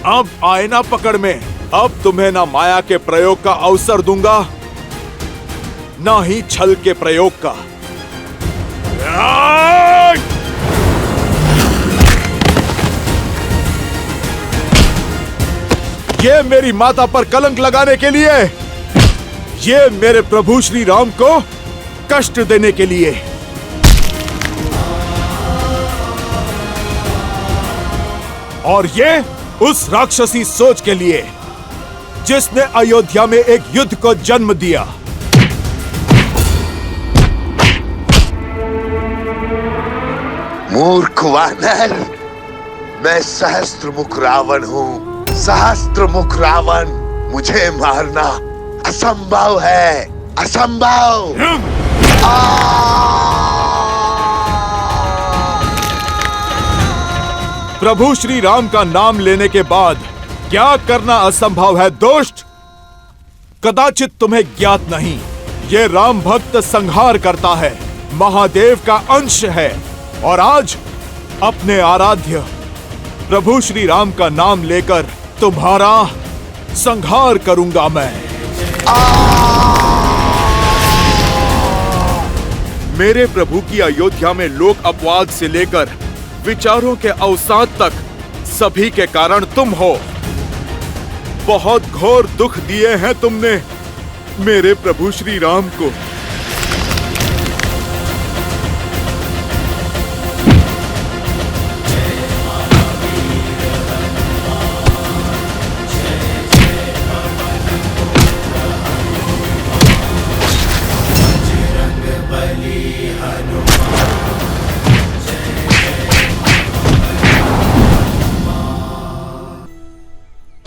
अब आए ना पकड़ में। अब तुम्हें ना माया के प्रयोग का अवसर दूंगा, ना ही छल के प्रयोग का। ये मेरी माता पर कलंक लगाने के लिए, ये मेरे प्रभु श्री राम को कष्ट देने के लिए। और ये उस राक्षसी सोच के लिए जिसने अयोध्या में एक युद्ध को जन्म दिया। मूर्ख वानर, मैं सहस्त्रमुख रावण हूँ। सहस्त्रमुख रावण, मुझे मारना असंभव है, असंभव। प्रभु श्री राम का नाम लेने के बाद क्या करना असंभव है दुष्ट? कदाचित तुम्हें ज्ञात नहीं, ये राम भक्त संहार करता है, महादेव का अंश है। और आज अपने आराध्य प्रभु श्री राम का नाम लेकर तुम्हारा संहार करूंगा मैं। मेरे प्रभु की अयोध्या में लोक अपवाद से लेकर विचारों के अवसाद तक सभी के कारण तुम हो। बहुत घोर दुख दिए हैं तुमने मेरे प्रभु श्री राम को।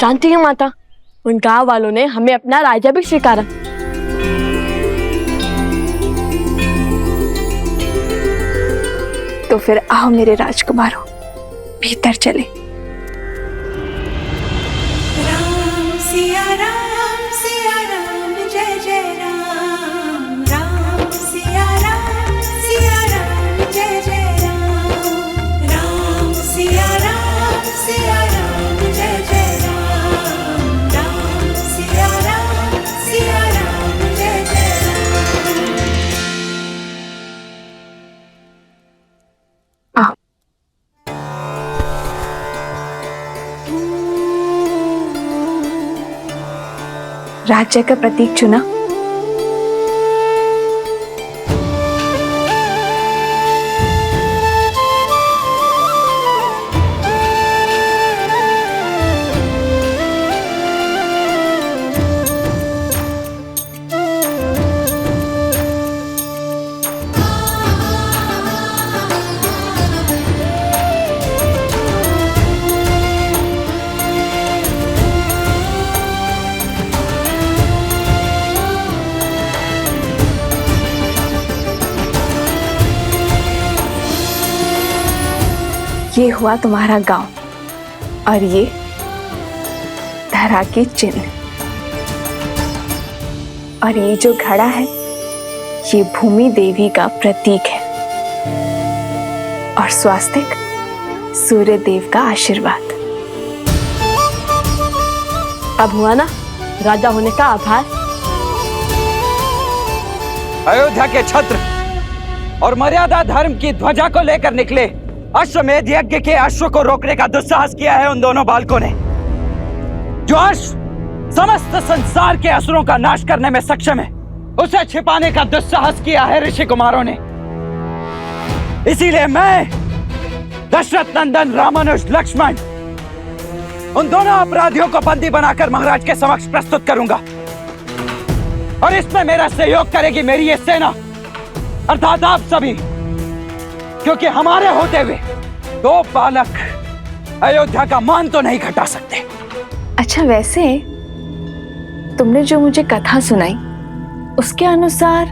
जानती है माता, उन गांव वालों ने हमें अपना राजा भी स्वीकारा। तो फिर आओ मेरे राजकुमारों, भीतर चले। राम सिया राम जय जय राम। राम सिया राम जय जय राम। राम सिया राम जय जय राम। राम सिया राम जय जय राम। आओ। राज्य का प्रतीक चुना। ये हुआ तुम्हारा गांव और ये धरा के चिन्ह, और ये जो घड़ा है ये भूमि देवी का प्रतीक है, और स्वास्तिक सूर्य देव का आशीर्वाद। अब हुआ ना राजा होने का आभार। अयोध्या के छत्र और मर्यादा धर्म की ध्वजा को लेकर निकले अश्वमेध यज्ञ के अश्व को रोकने का दुस्साहस किया है उन दोनों बालकों ने। जो अश्व समस्त संसार के असुरों का नाश करने में सक्षम है, उसे छिपाने का दुस्साहस किया है ऋषि कुमारों ने। इसीलिए मैं दशरथ नंदन रामानुज लक्ष्मण उन दोनों अपराधियों को बंदी बनाकर महाराज के समक्ष प्रस्तुत करूंगा, और इसमें मेरा सहयोग करेगी मेरी ये सेना अर्थात आप सभी, क्योंकि हमारे होते हुए दो बालक अयोध्या का मान तो नहीं घटा सकते। अच्छा, वैसे तुमने जो मुझे कथा सुनाई उसके अनुसार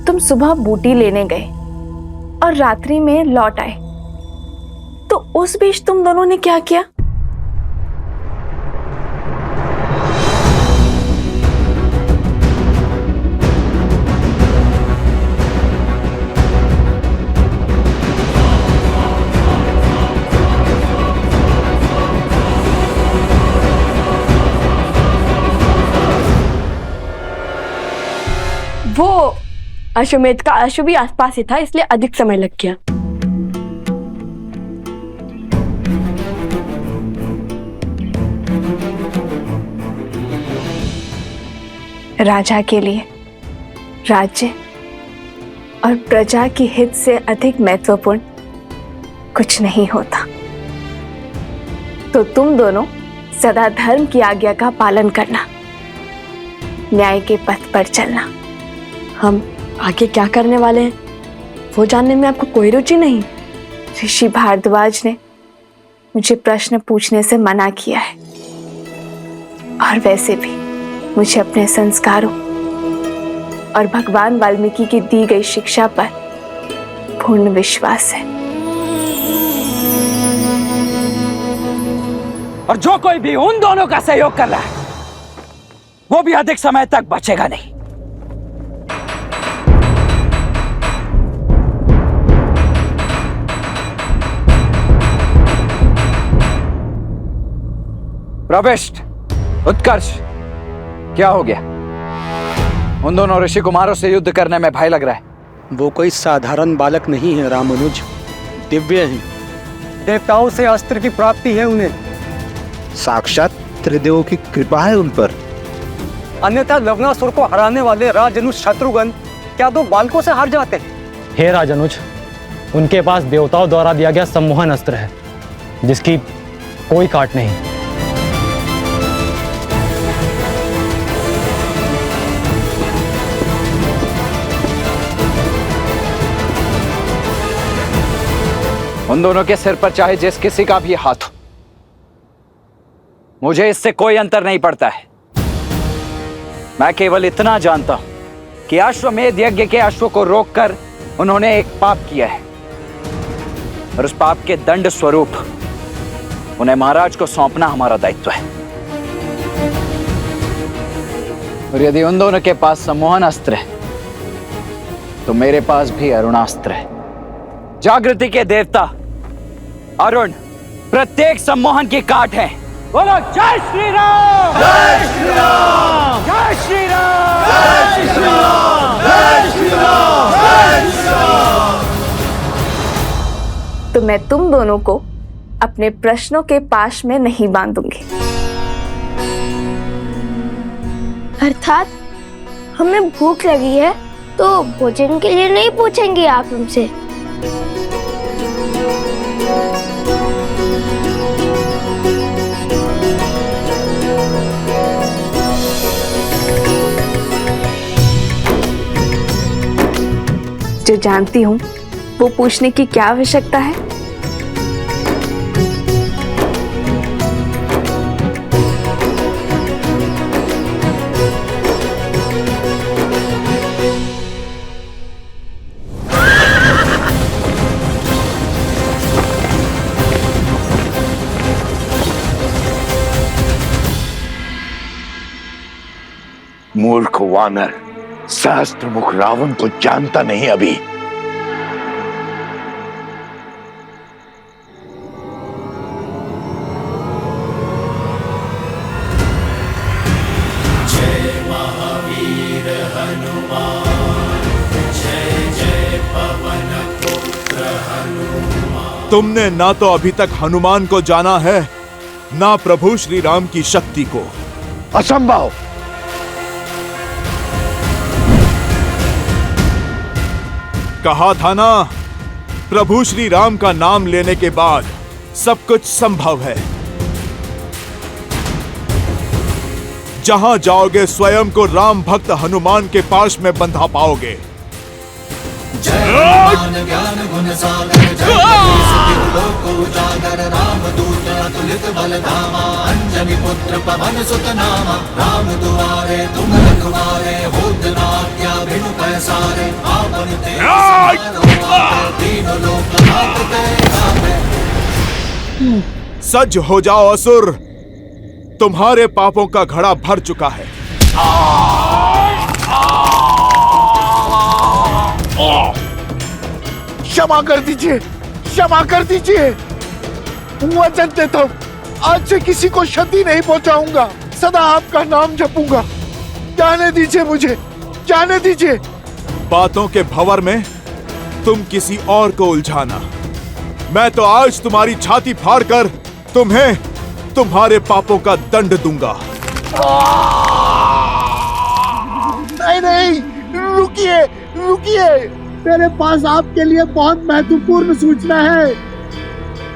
तुम सुबह बूटी लेने गए और रात्रि में लौट आए, तो उस बीच तुम दोनों ने क्या किया? अश्वमेध का अश्व भी आसपास ही था, इसलिए अधिक समय लग गया। राजा के लिए राज्य और प्रजा की हित से अधिक महत्वपूर्ण कुछ नहीं होता। तो तुम दोनों सदा धर्म की आज्ञा का पालन करना, न्याय के पथ पर चलना। हम आगे क्या करने वाले हैं वो जानने में आपको कोई रुचि नहीं? ऋषि भारद्वाज ने मुझे प्रश्न पूछने से मना किया है, और वैसे भी मुझे अपने संस्कारों और भगवान वाल्मीकि की दी गई शिक्षा पर पूर्ण विश्वास है। और जो कोई भी उन दोनों का सहयोग कर रहा है वो भी अधिक समय तक बचेगा नहीं। प्रविष्ट, उत्कर्ष, क्या हो गया? उन दोनों ऋषि कुमारों से युद्ध करने में भय लग रहा है। वो कोई साधारण बालक नहीं है रामानुज, दिव्य हैं। देवताओं से अस्त्र की प्राप्ति है उन्हें। साक्षात त्रिदेवों की कृपा है उन पर। अन्यथा लवणासुर को हराने वाले राजनुज शत्रुघ्न क्या दो बालकों से हार जाते? हे राजनुज, उनके पास देवताओं द्वारा दिया गया सम्मोहन अस्त्र है जिसकी कोई काट नहीं। उन दोनों के सिर पर चाहे जिस किसी का भी हाथ हो, मुझे इससे कोई अंतर नहीं पड़ता है। मैं केवल इतना जानता हूं कि अश्वमेध यज्ञ के अश्व को रोककर उन्होंने एक पाप किया है, और उस पाप के दंड स्वरूप उन्हें महाराज को सौंपना हमारा दायित्व है। और यदि उन दोनों के पास सम्मोहन अस्त्र है तो मेरे पास भी अरुणास्त्र है। जागृति के देवता अरुण प्रत्येक सम्मोहन की काट है। बोलो जय श्री राम, जय श्री राम, जय श्री राम, जय श्री राम, जय श्री राम, जय श्री राम। तो मैं तुम दोनों को अपने प्रश्नों के पाश में नहीं बांधूंगी। अर्थात हमें भूख लगी है तो भोजन के लिए नहीं पूछेंगे आप हमसे? जो जानती हूँ वो पूछने की क्या आवश्यकता है? मूर्ख वानर, सहस्त्रमुख रावण को जानता नहीं अभी। जय महावीर हनुमान, जय जय पवन पुत्र हनुमान। तुमने ना तो अभी तक हनुमान को जाना है, ना प्रभु श्री राम की शक्ति को। असंभव। कहा था ना, प्रभु श्री राम का नाम लेने के बाद सब कुछ संभव है। जहां जाओगे स्वयं को राम भक्त हनुमान के पास में बंधा पाओगे। ज्ञान गुण सागर, जय लोक उजागर, रामदूत अतुलित बल धामा, अंजनी पुत्र पवन सुत नामा, राम दुआरे तुम रखवारे, होत न आज्ञा बिनु पैसारे, आपन तेज तीनों लोक आपते गावे। सज्ज हो जाओ असुर, तुम्हारे पापों का घड़ा भर चुका है। क्षमा कर दीजिए, क्षमा कर दीजिए। वचन देता हूं, आज से किसी को क्षति नहीं पहुंचाऊंगा, सदा आपका नाम जपूंगा। जाने दीजिए मुझे, जाने दीजिए। बातों के भंवर में तुम किसी और को उलझाना। मैं तो आज तुम्हारी छाती फाड़कर तुम्हें तुम्हारे पापों का दंड दूंगा। नहीं नहीं, रुकिए रुकिए, मेरे पास आपके लिए बहुत महत्वपूर्ण सूचना है।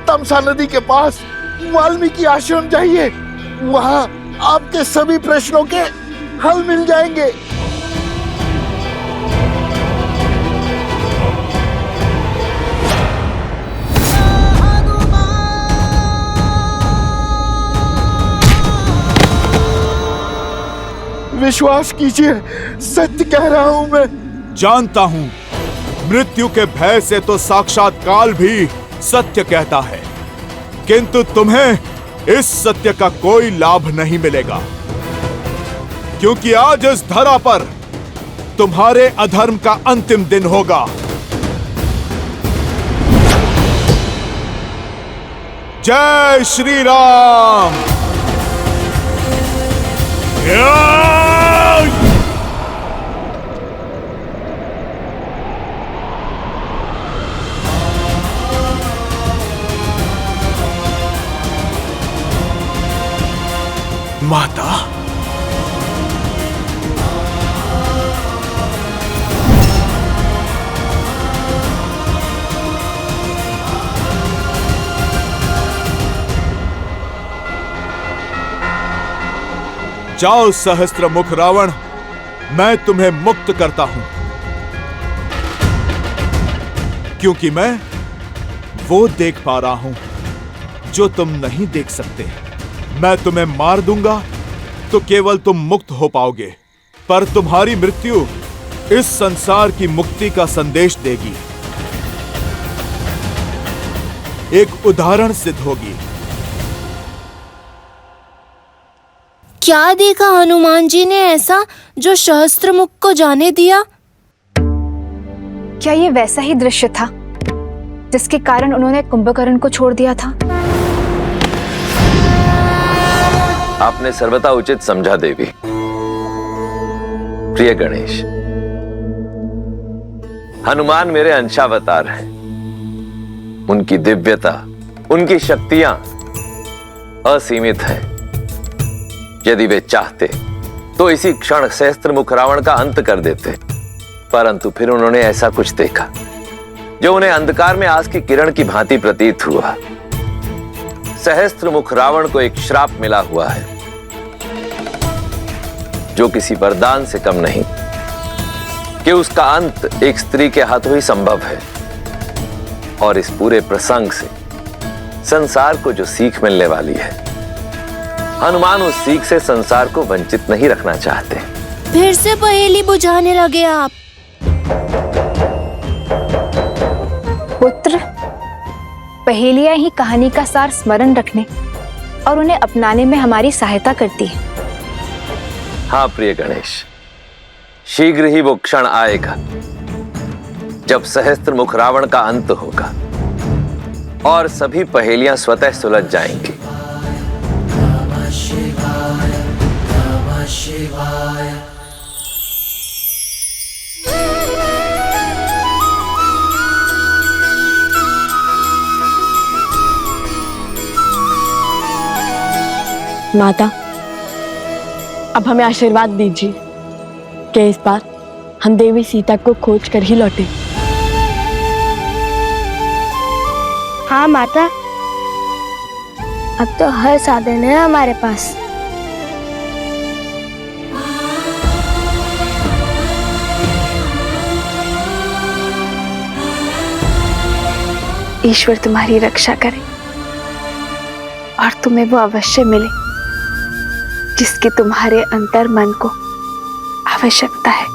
तमसा नदी के पास वाल्मीकि आश्रम जाइए, वहां आपके सभी प्रश्नों के हल मिल जाएंगे। विश्वास कीजिए, सत्य कह रहा हूं मैं। जानता हूं, मृत्यु के भय से तो साक्षात काल भी सत्य कहता है, किंतु तुम्हें इस सत्य का कोई लाभ नहीं मिलेगा, क्योंकि आज इस धरा पर तुम्हारे अधर्म का अंतिम दिन होगा। जय श्री राम। माता, जाओ सहस्त्रमुख रावण, मैं तुम्हें मुक्त करता हूं, क्योंकि मैं वो देख पा रहा हूं जो तुम नहीं देख सकते। मैं तुम्हें मार दूंगा तो केवल तुम मुक्त हो पाओगे, पर तुम्हारी मृत्यु इस संसार की मुक्ति का संदेश देगी, एक उदाहरण सिद्ध होगी। क्या देखा हनुमान जी ने ऐसा जो सहस्त्रमुख को जाने दिया? क्या ये वैसा ही दृश्य था जिसके कारण उन्होंने कुंभकर्ण को छोड़ दिया था? आपने सर्वथा उचित समझा देवी। प्रिय गणेश, हनुमान मेरे अंशावतार हैं। उनकी दिव्यता, उनकी शक्तियां असीमित हैं। यदि वे चाहते तो इसी क्षण सहस्त्रमुख रावण का अंत कर देते, परंतु फिर उन्होंने ऐसा कुछ देखा जो उन्हें अंधकार में आस की किरण की भांति प्रतीत हुआ। सहस्त्रमुख रावण को एक श्राप मिला हुआ है जो किसी वरदान से कम नहीं, कि उसका अंत एक स्त्री के हाथों ही संभव है। और इस पूरे प्रसंग से संसार को जो सीख मिलने वाली है, हनुमान उस सीख से संसार को वंचित नहीं रखना चाहते। फिर से पहेली बुझाने लगे आप। पुत्र, पहेलियां ही कहानी का सार स्मरण रखने और उन्हें अपनाने में हमारी सहायता करती है। हाँ प्रिय गणेश, शीघ्र ही वो क्षण आएगा जब सहस्त्रमुख रावण का अंत होगा और सभी पहेलियां स्वतः सुलझ जाएंगी। नमः शिवाय, नमः शिवाय। माता, अब हमें आशीर्वाद दीजिए कि इस बार हम देवी सीता को खोज कर ही लौटे। हाँ माता, अब तो हर साधन है हमारे पास। ईश्वर तुम्हारी रक्षा करे और तुम्हें वो अवश्य मिले जिसकी तुम्हारे अंतर मन को आवश्यकता है।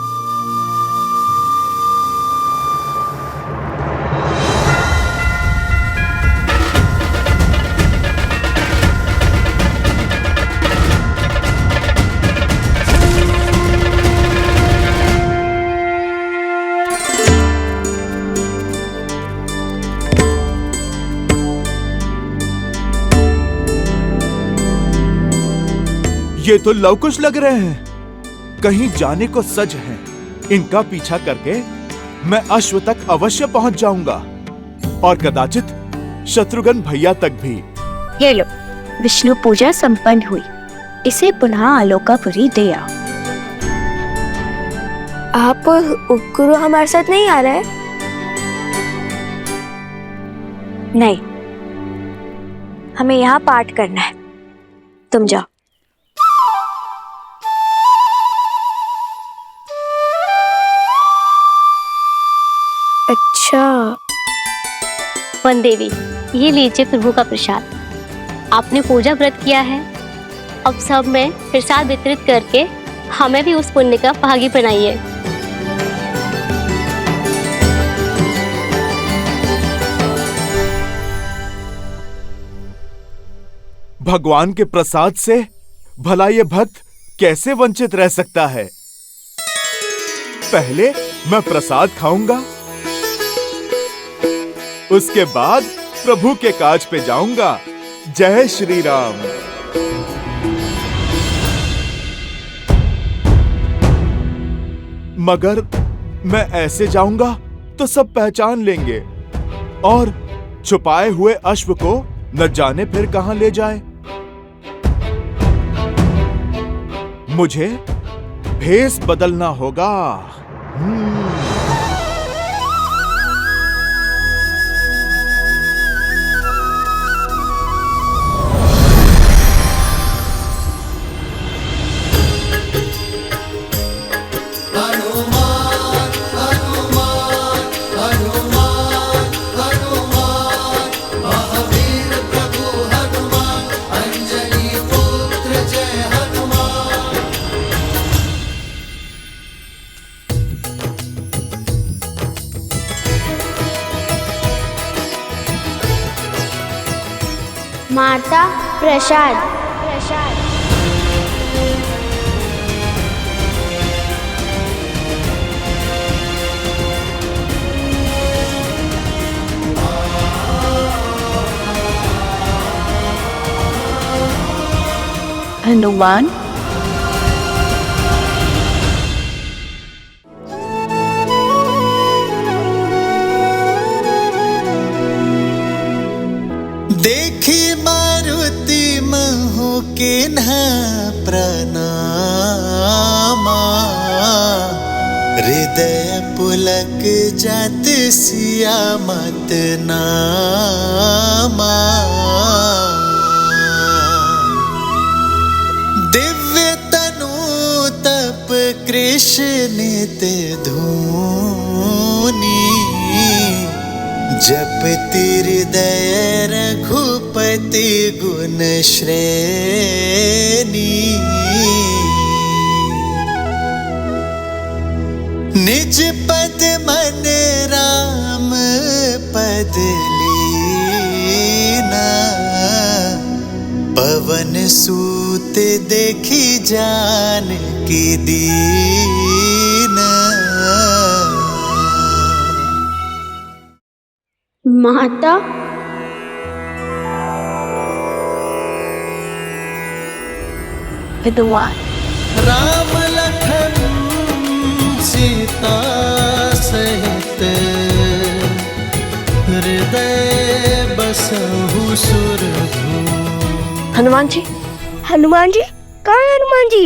ये तो लवकुश लग रहे हैं, कहीं जाने को सज हैं। इनका पीछा करके मैं अश्व तक अवश्य पहुंच जाऊंगा और कदाचित शत्रुघ्न भैया तक भी। ये लो, विष्णु पूजा संपन्न हुई। इसे पुनः आलोकापुरी दे आओ। आप उपगुरु हमारे साथ नहीं आ रहे? नहीं, हमें यहाँ पाठ करना है। तुम जाओ। अच्छा। वन देवी, ये लीजिए प्रभु का प्रसाद। आपने पूजा व्रत किया है, अब सब में प्रसाद वितरित करके हमें भी उस पुण्य का भागी बनाइए। भगवान के प्रसाद से भला ये भक्त कैसे वंचित रह सकता है? पहले मैं प्रसाद खाऊंगा, उसके बाद प्रभु के काज पे जाऊंगा। जय श्री राम। मगर मैं ऐसे जाऊंगा तो सब पहचान लेंगे और छुपाए हुए अश्व को न जाने फिर कहां ले जाए। मुझे भेष बदलना होगा। माता प्रसाद। हनुमान, देखी मारुति महु के न प्रणामा, हृदय पुलक जात सिया मत नामा। दिव्य तनु तप कृष्ण धूनी, जपति हृदय रघुपति गुण श्रेणी। निज पद मन राम पद लीना, पवन सूत देखी जान की दीना। माता, विद्वान, राम लखन सीता सहित, हृदय बसहु सुरभूमि। हनुमान जी, हनुमान जी, कहाँ है हनुमान जी?